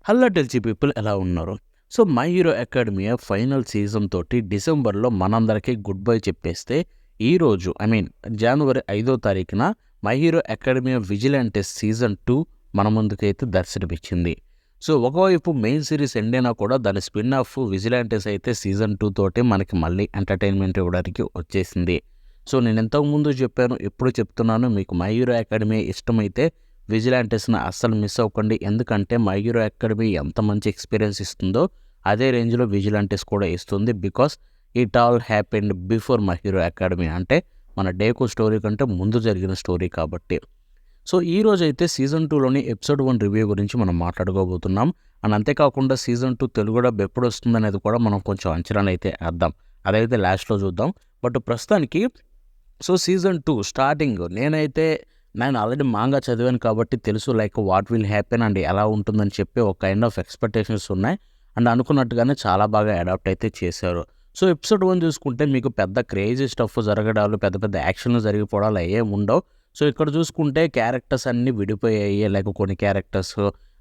Hello టెల్చి people ఎలా ఉన్నారు? So, 'my hero academia' final season తోటి డిసెంబర్‌లో మనందరికీ గుడ్ బై చెప్పేస్తే, ఈరోజు జనవరి 5వ తారీఖున 'మై హీరో అకాడమియా విజిలాంటెస్ సీజన్ 2' మన ముందుకైతే దర్శనమిచ్చింది. సో, ఒకవైపు మెయిన్ సిరీస్ ఎండ్ అయినా కూడా దాని స్పిన్ ఆఫ్ 'విజిలాంటెస్' అయితే సీజన్ 2 తోటి మనకి మళ్ళీ ఎంటర్‌టైన్‌మెంట్ ఇవ్వడానికి వచ్చేసింది. సో, నేను ఇంతకుముందు చెప్పాను, ఇప్పుడు చెప్తున్నాను, మీకు 'మై హీరో అకాడమియా' ఇష్టమైతే విజిలాంటెస్‌ని అస్సలు మిస్ అవ్వకండి. ఎందుకంటే 'మై హీరో అకాడమీ' ఎంత మంచి ఎక్స్‌పీరియన్స్ ఇస్తుందో అదే రేంజ్‌లో విజిలాంటెస్ కూడా ఇస్తుంది. Because it all happened before 'my hero academy', అంటే మన 'డేకో' స్టోరీ కంటే ముందు జరిగిన స్టోరీ కాబట్టి. సో, ఈరోజైతే సీజన్ 2లోని ఎపిసోడ్ 1 రివ్యూ గురించి మనం మాట్లాడుకోబోతున్నాం. అండ్ అంతేకాకుండా సీజన్ 2 తెలుగు డబ్ ఎప్పుడొస్తుందనేది కూడా మనం కొంచెం అంచనాలైతే ఏద్దాం. అదైతే లాస్ట్‌లో చూద్దాం. బట్ ప్రస్తుతానికి సీజన్ 2 స్టార్టింగ్ నేను ఆల్రెడీ మాంగా చదివాను కాబట్టి తెలుసు, like what will happen and ఎలా ఉంటుందని చెప్పి ఒక కైండ్ ఆఫ్ ఎక్స్‌పెక్టేషన్స్ ఉన్నాయి. అండ్ అనుకున్నట్టుగానే చాలా బాగా అడాప్ట్ అయితే చేశారు. సో, ఎపిసోడ్ 1 చూసుకుంటే మీకు పెద్ద క్రేజీ స్టఫ్ జరగడాలు, పెద్ద పెద్ద యాక్షన్‌లు జరిగిపోవడాలు అయ్యేం ఉండవు. సో, ఇక్కడ చూసుకుంటే క్యారెక్టర్స్ అన్నీ విడిపోయాయి. లైక్ కొన్ని క్యారెక్టర్స్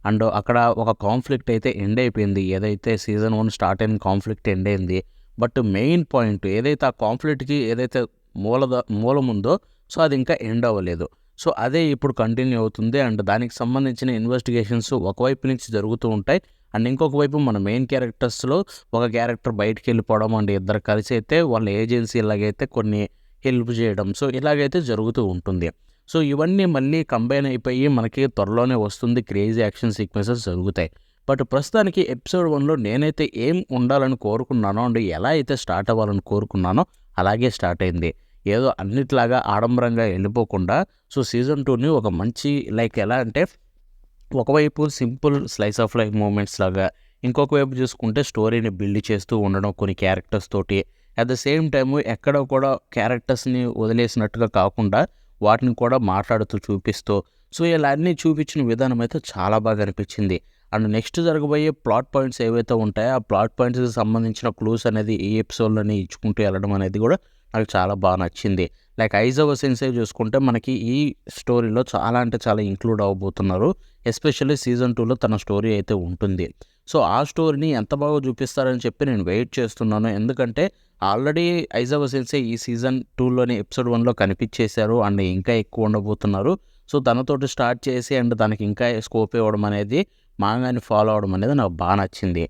అండ్ అక్కడ ఒక కాన్ఫ్లిక్ట్ అయితే ఎండ్ అయిపోయింది. ఏదైతే సీజన్ 1 స్టార్ట్ అయిన కాన్ఫ్లిక్ట్ ఎండ్ అయింది. బట్ మెయిన్ పాయింట్ ఏదైతే ఆ కాన్ఫ్లిక్ట్‌కి ఏదైతే మూలముందో, సో, అది ఇంకా ఎండ్ అవ్వలేదు. సో, అదే ఇప్పుడు కంటిన్యూ అవుతుంది. అండ్ దానికి సంబంధించిన ఇన్వెస్టిగేషన్స్ ఒకవైపు నుంచి జరుగుతూ ఉంటాయి. అండ్ ఇంకొక వైపు మన మెయిన్ క్యారెక్టర్స్‌లో ఒక క్యారెక్టర్ బయటికెళ్ళిపోవడం అండ్ ఇద్దరు కలిసి అయితే వాళ్ళ ఏజెన్సీ ఇలాగైతే కొన్ని హెల్ప్ చేయడం. సో, ఇలాగైతే జరుగుతూ ఉంటుంది. సో, ఇవన్నీ మళ్ళీ కంబైన్ అయిపోయి మనకి త్వరలోనే వస్తుంది. క్రేజీ యాక్షన్ సీక్వెన్సెస్ జరుగుతాయి. బట్ ప్రస్తుతానికి ఎపిసోడ్ 1లో నేనైతే ఏం ఉండాలని కోరుకున్నానో అండ్ ఎలా అయితే స్టార్ట్ అవ్వాలని కోరుకున్నానో అలాగే స్టార్ట్ అయింది. ఏదో అన్నిటిలాగా ఆడంబరంగా వెళ్ళిపోకుండా సీజన్ 2ని ఒక మంచి, లైక్ ఎలా అంటే ఒకవైపు simple slice of life moments లాగా, ఇంకొక వైపు చూసుకుంటే స్టోరీని బిల్డ్ చేస్తూ ఉండడం కొన్ని క్యారెక్టర్స్ తోటి. అట్ ద సేమ్ టైమ్ ఎక్కడ కూడా క్యారెక్టర్స్ని వదిలేసినట్టుగా కాకుండా వాటిని కూడా మాట్లాడుతూ చూపిస్తూ, సో, ఇలా అన్నీ చూపించిన విధానం అయితే చాలా బాగా అనిపించింది. అండ్ నెక్స్ట్ జరగబోయే ప్లాట్ పాయింట్స్ ఏవైతే ఉంటాయో ఆ ప్లాట్ పాయింట్స్కి సంబంధించిన క్లూస్ అనేది ఈ ఎపిసోడ్లోనే ఇచ్చుకుంటూ వెళ్ళడం అనేది కూడా నాకు చాలా బాగా నచ్చింది. లైక్ ఐజావా సెన్సై చూసుకుంటే మనకి ఈ స్టోరీలో చాలా అంటే చాలా ఇంక్లూడ్ అవ్వబోతున్నారు. ఎస్పెషల్లీ సీజన్ 2లో తన స్టోరీ అయితే ఉంటుంది. సో, ఆ స్టోరీని ఎంత బాగా చూపిస్తారని చెప్పి నేను వెయిట్ చేస్తున్నాను. ఎందుకంటే ఆల్రెడీ ఐజావా సెన్సై ఈ సీజన్ 2లోని ఎపిసోడ్ 1లో కనిపించేశారు అండ్ ఇంకా ఎక్కువ ఉండబోతున్నారు. సో, తనతోటి స్టార్ట్ చేసి అండ్ తనకి ఇంకా స్కోప్ ఇవ్వడం అనేది, మాంగాని ఫాలో అవ్వడం అనేది నాకు బాగా నచ్చింది.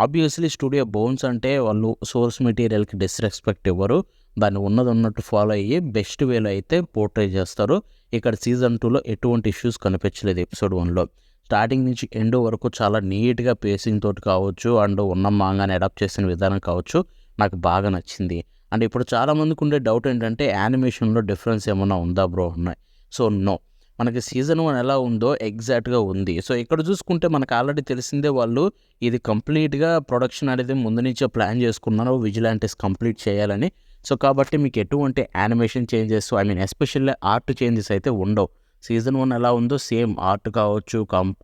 ఆబ్వియస్లీ స్టూడియో బోన్స్ అంటే వాళ్ళు సోర్స్ మెటీరియల్‌కి డిస్‌రెస్పెక్ట్ ఇవ్వరు. దాన్ని ఉన్నది ఉన్నట్టు ఫాలో అయ్యి బెస్ట్ వేలో అయితే పోర్ట్రే చేస్తారు. ఇక్కడ సీజన్ 2లో ఎటువంటి ఇష్యూస్ కనిపించలేదు ఎపిసోడ్ 1లో. స్టార్టింగ్ నుంచి ఎండ్ వరకు చాలా నీట్‌గా పేసింగ్ తోటి కావచ్చు అండ్ ఉన్న మాంగాని అడాప్ట్ చేసిన విధానం కావచ్చు నాకు బాగా నచ్చింది. అండ్ ఇప్పుడు చాలామందికి ఉండే డౌట్ ఏంటంటే యానిమేషన్‌లో డిఫరెన్స్ ఏమన్నా ఉందా బ్రో ఉన్నాయి. So, no. మనకి సీజన్ 1 ఎలా ఉందో ఎగ్జాక్ట్‌గా ఉంది. సో, ఇక్కడ చూసుకుంటే మనకు ఆల్రెడీ తెలిసిందే, వాళ్ళు ఇది కంప్లీట్‌గా ప్రొడక్షన్ అనేది ముందు నుంచే ప్లాన్ చేసుకున్నారు విజిలాంటెస్ కంప్లీట్ చేయాలని. సో, కాబట్టి మీకు ఎటువంటి animation changes especially art changes అయితే ఉండవు. సీజన్ 1 ఎలా ఉందో సేమ్ ఆర్ట్ కావచ్చు,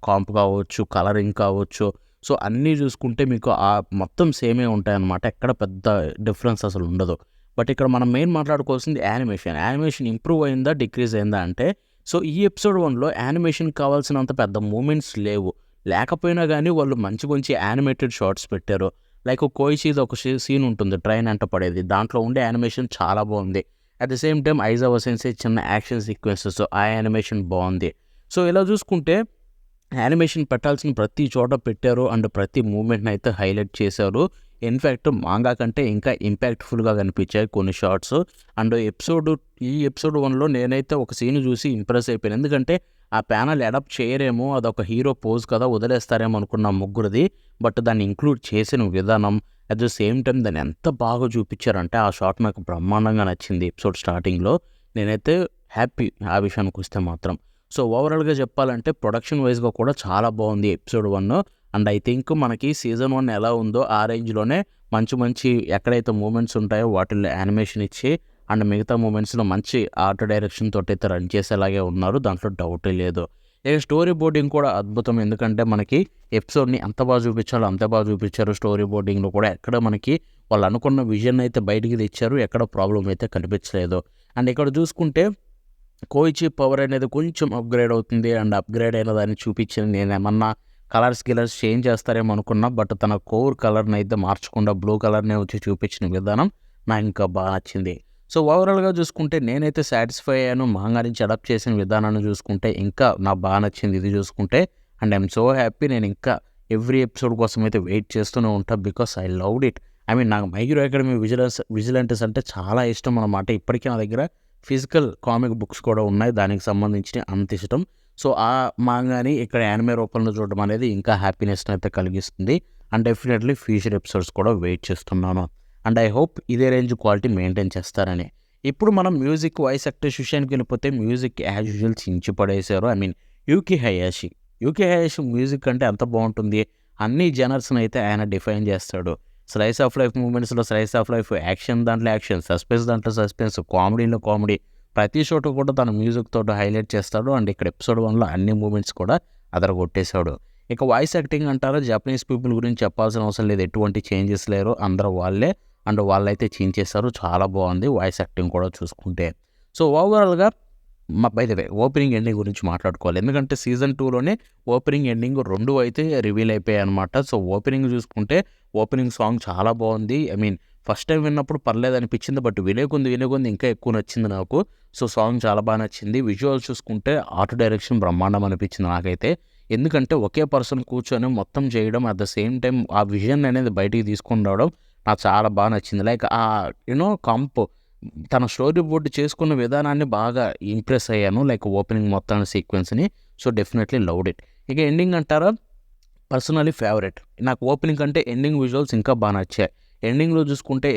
కాంప్ కావచ్చు, కలరింగ్ కావచ్చు. సో, అన్నీ చూసుకుంటే మీకు మొత్తం సేమే ఉంటాయన్నమాట. ఎక్కడ పెద్ద డిఫరెన్స్ అసలు ఉండదు. బట్ ఇక్కడ మనం మెయిన్ మాట్లాడుకోవాల్సింది యానిమేషన్. యానిమేషన్ ఇంప్రూవ్ అయిందా? డిక్రీజ్ అయిందా? అంటే ఈ ఎపిసోడ్ 1లో యానిమేషన్ కావాల్సినంత పెద్ద మూమెంట్స్ లేవు. లేకపోయినా గానీ వాళ్ళు మంచి మంచి యానిమేటెడ్ షార్ట్స్ పెట్టారు. లైక్ కోయిచిది ఒక సీన్ ఉంటుంది ట్రైన్ ఎంట పడేది. దాంట్లో ఉండే యానిమేషన్ చాలా బాగుంది. At the same time Aizawa sensei చిన్న యాక్షన్ సీక్వెన్సెస్, ఆ యానిమేషన్ బాగుంది. సో, ఇలా చూసుకుంటే యానిమేషన్ పెట్టాల్సిన ప్రతి చోట పెట్టారు అండ్ ప్రతి మూమెంట్ని అయితే హైలైట్ చేశారు. ఇన్ఫ్యాక్ట్ మాంగా కంటే ఇంకా ఇంపాక్ట్ఫుల్గా కనిపించాయి కొన్ని షార్ట్స్. అండ్ ఈ ఎపిసోడ్ 1లో నేనైతే ఒక సీన్ చూసి ఇంప్రెస్ అయిపోయాను. ఎందుకంటే ఆ ప్యానల్ అడాప్ట్ చేయరేమో, అదొక హీరో పోజ్ కదా, వదిలేస్తారేమో అనుకున్న ముగ్గురిది. బట్ దాన్ని ఇంక్లూడ్ చేసిన విధానం, అట్ ద సేమ్ టైం దాన్ని ఎంత బాగా చూపించారంటే ఆ షాట్ నాకు బ్రహ్మాండంగా నచ్చింది ఎపిసోడ్ స్టార్టింగ్లో. నేనైతే హ్యాపీ ఆ విషయానికి వస్తే మాత్రం. సో, ఓవరాల్గా చెప్పాలంటే ప్రొడక్షన్ వైజ్గా కూడా చాలా బాగుంది ఎపిసోడ్ 1. అండ్ ఐ థింక్ మనకి సీజన్ 1 ఎలా ఉందో ఆ రేంజ్లోనే మంచి మంచి ఎక్కడైతే మూమెంట్స్ ఉంటాయో వాటిల్లో యానిమేషన్ ఇచ్చి అండ్ మిగతా మూమెంట్స్లో మంచి ఆర్ట్ డైరెక్షన్ తోటి అయితే రన్ చేసేలాగే ఉన్నారు. దాంట్లో డౌటే లేదు. ఇక స్టోరీ బోర్డింగ్ కూడా అద్భుతం. ఎందుకంటే మనకి ఎపిసోడ్ని ఎంత బాగా చూపించాలో అంత బాగా చూపించారు. స్టోరీ బోర్డింగ్లో కూడా ఎక్కడ మనకి వాళ్ళు అనుకున్న విజన్ అయితే బయటికి తెచ్చారు. ఎక్కడ ప్రాబ్లం అయితే కనిపించలేదు. అండ్ ఇక్కడ చూసుకుంటే కోయిచి పవర్ అనేది కొంచెం అప్గ్రేడ్ అవుతుంది అండ్ అప్గ్రేడ్ అయిన దాన్ని చూపించిన నేనేమన్నా గిలర్స్ చేంజ్ చేస్తారేమో అనుకున్నా. బట్ తన కోర్ కలర్‌ని అయితే మార్చకుండా బ్లూ కలర్‌నే వచ్చి చూపించిన విధానం నాకు ఇంకా బాగా నచ్చింది. సో, ఓవరాల్‌గా చూసుకుంటే నేనైతే సాటిస్ఫై అయ్యాను. మాంగా నుంచి అడాప్ట్ చేసిన విధానాన్ని చూసుకుంటే ఇంకా నాకు బాగా నచ్చింది ఇది చూసుకుంటే. And I'm so happy. నేను ఇంకా ఎవ్రీ ఎపిసోడ్ కోసం అయితే వెయిట్ చేస్తూనే ఉంటా. Because I loved it. I mean నాకు మై హీరో అకాడమీ విజిలెంటస్ అంటే చాలా ఇష్టం అన్నమాట. ఇప్పటికీ నా దగ్గర ఫిజికల్ కామిక్ బుక్స్ కూడా ఉన్నాయి. దానికి సంబంధించినయి అంత ఇష్టం. సో, ఆ మాంగాని ఇక్కడ యానిమే రూపంలో చూడడం అనేది ఇంకా హ్యాపీనెస్‌ని అయితే కలిగిస్తుంది. అండ్ డెఫినెట్‌లీ ఫ్యూచర్ ఎపిసోడ్స్ కూడా వెయిట్ చేస్తున్నాను. అండ్ ఐ హోప్ ఇదే రేంజ్ క్వాలిటీ మెయింటైన్ చేస్తారని. ఇప్పుడు మనం మ్యూజిక్, వాయిస్ యాక్టర్స్ విషయానికి వెళ్ళిపోతే మ్యూజిక్ యాజ్ యూజువల్ చించి పడేశారు. I mean Yuki Hayashi. Yuki Hayashi music అంటే ఎంత బావుంటుంది. అన్ని జనర్స్‌ని అయితే ఆయన డిఫైన్ చేస్తాడు. స్లైస్ ఆఫ్ లైఫ్ మూవ్‌మెంట్స్‌లో స్లైస్ ఆఫ్ లైఫ్, యాక్షన్ దాంట్లో యాక్షన్, సస్పెన్స్ దాంట్లో సస్పెన్స్, కామెడీలో కామెడీ. ప్రతి చోట కూడా తన మ్యూజిక్ తోటి హైలైట్ చేస్తాడు. అండ్ ఇక్కడ ఎపిసోడ్ 1లో అన్ని మూవ్‌మెంట్స్ కూడా అదరగొట్టేశాడు. ఇక వాయిస్ యాక్టింగ్ అంటారా, జపనీస్ పీపుల్ గురించి చెప్పాల్సిన అవసరం లేదు. ఎటువంటి చేంజెస్ లేరు. అందరూ వాళ్ళే. అండ్ వాళ్ళైతే చించేశారు. చాలా బాగుంది వాయిస్ యాక్టింగ్ కూడా చూసుకుంటే. సో, ఓవరాల్‌గా by the way opening, ending గురించి మాట్లాడుకోవాలి. ఎందుకంటే సీజన్ 2లోనే ఓపెనింగ్, ఎండింగ్ 2 అయితే రివీల్ అయిపోయాయన్నమాట. సో, ఓపెనింగ్ చూసుకుంటే ఓపెనింగ్ సాంగ్ చాలా బాగుంది. ఐ మీన్ ఫస్ట్ టైం విన్నప్పుడు పర్లేదనిపించింది. బట్ వినే కొద్ది ఇంకా ఎక్కువ నచ్చింది నాకు. సో, సాంగ్ చాలా బాగా నచ్చింది. విజువల్స్ చూసుకుంటే ఆర్ట్ డైరెక్షన్ బ్రహ్మాండం అనిపించింది నాకైతే. ఎందుకంటే ఒకే పర్సన్ కూర్చొని మొత్తం చేయడం, అట్ ద సేమ్ టైం ఆ విజన్ అనేది బయటికి తీసుకొని రావడం నాకు చాలా బాగా నచ్చింది. లైక్ తన స్టోరీ బోర్డ్ చేసుకున్న విధానాన్ని బాగా ఇంప్రెస్ అయ్యాను. లైక్ ఓపెనింగ్ మొత్తం సీక్వెన్స్‌ని. So, definitely loved it. ఇక ఎండింగ్ అంటారా, పర్సనల్లీ ఫేవరెట్. నాకు ఓపెనింగ్ కంటే ఎండింగ్ విజువల్స్ ఇంకా బాగా నచ్చాయి. ఎండింగ్‌లో చూసుకుంటే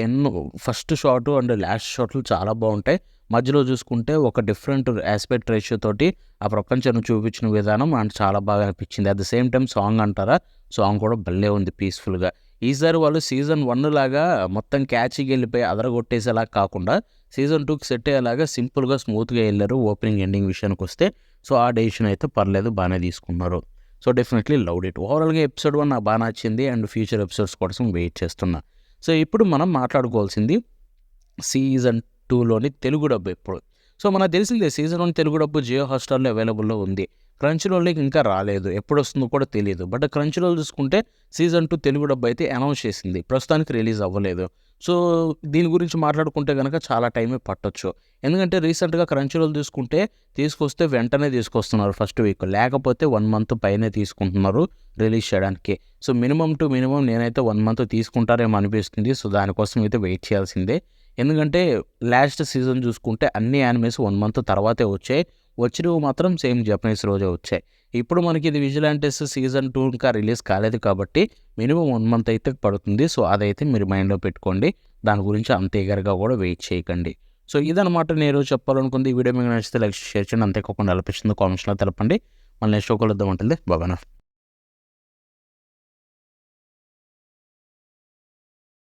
ఫస్ట్ షాటు అండ్ లాస్ట్ షాట్లు చాలా బాగుంటాయి. మధ్యలో చూసుకుంటే ఒక డిఫరెంట్ యాస్పెక్ట్ రేషియో తోటి ఆ ప్రపంచాన్ని చూపించిన విధానం అండ్ చాలా బాగా అనిపించింది. At the same time song అంటారా, సాంగ్ కూడా భలే ఉంది పీస్‌ఫుల్‌గా. ఈసారి వాళ్ళు సీజన్ 1 లాగా మొత్తం క్యాచీగా వెళ్ళిపోయి అదరగొట్టేసేలా కాకుండా సీజన్ 2కి సెట్ అయ్యేలాగా సింపుల్‌గా, స్మూత్‌గా ఎళ్లారు ఓపెనింగ్, ఎండింగ్ విషయానికొస్తే. సో, ఆ డెసిషన్ అయితే పర్లేదు, బానే తీసుకున్నారు. So, definitely loved it. ఓవరాల్‌గా ఎపిసోడ్ 1 నాకు బాగా నచ్చింది. అండ్ ఫ్యూచర్ ఎపిసోడ్స్ కోసం వెయిట్ చేస్తున్నా. సో, ఇప్పుడు మనం మాట్లాడుకోవాల్సింది సీజన్ 2లోని తెలుగు డబ్ ఎప్పుడు. సో, మనకు తెలిసిందే సీజన్ 1 తెలుగు డబ్బు జియో హాట్‌స్టార్‌లో అవైలబుల్‌లో ఉంది. క్రంచ్‌రోల్‌లోకి ఇంకా రాలేదు. ఎప్పుడొస్తుందో కూడా తెలీదు. బట్ క్రంచ్‌రోల్ చూసుకుంటే సీజన్ 2 తెలుగు డబ్ అయితే అనౌన్స్ చేసింది. ప్రస్తుతానికి రిలీజ్ అవ్వలేదు. సో, దీని గురించి మాట్లాడుకుంటే గనక చాలా టైమే పట్టొచ్చు. ఎందుకంటే రీసెంట్‌గా క్రంచ్‌రోల్ తీసుకుంటే తీసుకొస్తే వెంటనే తీసుకొస్తున్నారు ఫస్ట్ వీక్. లేకపోతే 1 మంత్ పైనే తీసుకుంటున్నారు రిలీజ్ చేయడానికి. సో, మినిమమ్ టు మినిమమ్ నేనైతే 1 మంత్ తీసుకుంటారేమో అనిపిస్తుంది. సో, దానికోసం అయితే వెయిట్ చేయాల్సిందే. ఎందుకంటే లాస్ట్ సీజన్ చూసుకుంటే అన్ని యానిమేస్ 1 మంత్ తర్వాతే వచ్చాయి. వచ్చినవి మాత్రం సేమ్ జపనీస్ రోజే వచ్చాయి. ఇప్పుడు మనకి ఇది విజిలాంటిస్ సీజన్ 2 ఇంకా రిలీజ్ కాలేదు కాబట్టి మినిమమ్ 1 మంత్ అయితే పడుతుంది. సో, అదైతే మీరు మైండ్‌లో పెట్టుకోండి. దాని గురించి అంత ఈగర్‌గా కూడా వెయిట్ చేయకండి. సో, ఇదనమాట నేను ఈరోజు చెప్పాలనుకుంది. ఈ వీడియో మీకు నచ్చితే లైక్, షేర్ చేయండి. అంతేకాకుండా ఎలా అనిపించిందో కామెంట్స్‌లో తెలపండి. మళ్ళీ నెక్స్ట్ షో కలుద్దాం. ఉంటది. బాయ్.